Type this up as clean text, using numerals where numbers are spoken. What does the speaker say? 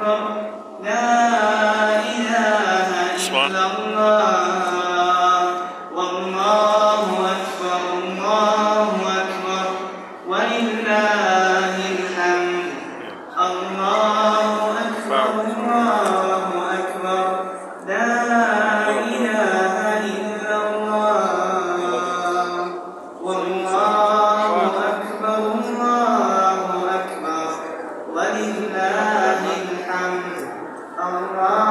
أكبر لا إله إلا الله والله أكبر الله أكبر ولله الحمد الله أكبر الله أكبر لا إله إلا الله والله أكبر الله أكبر ولله الحمد الله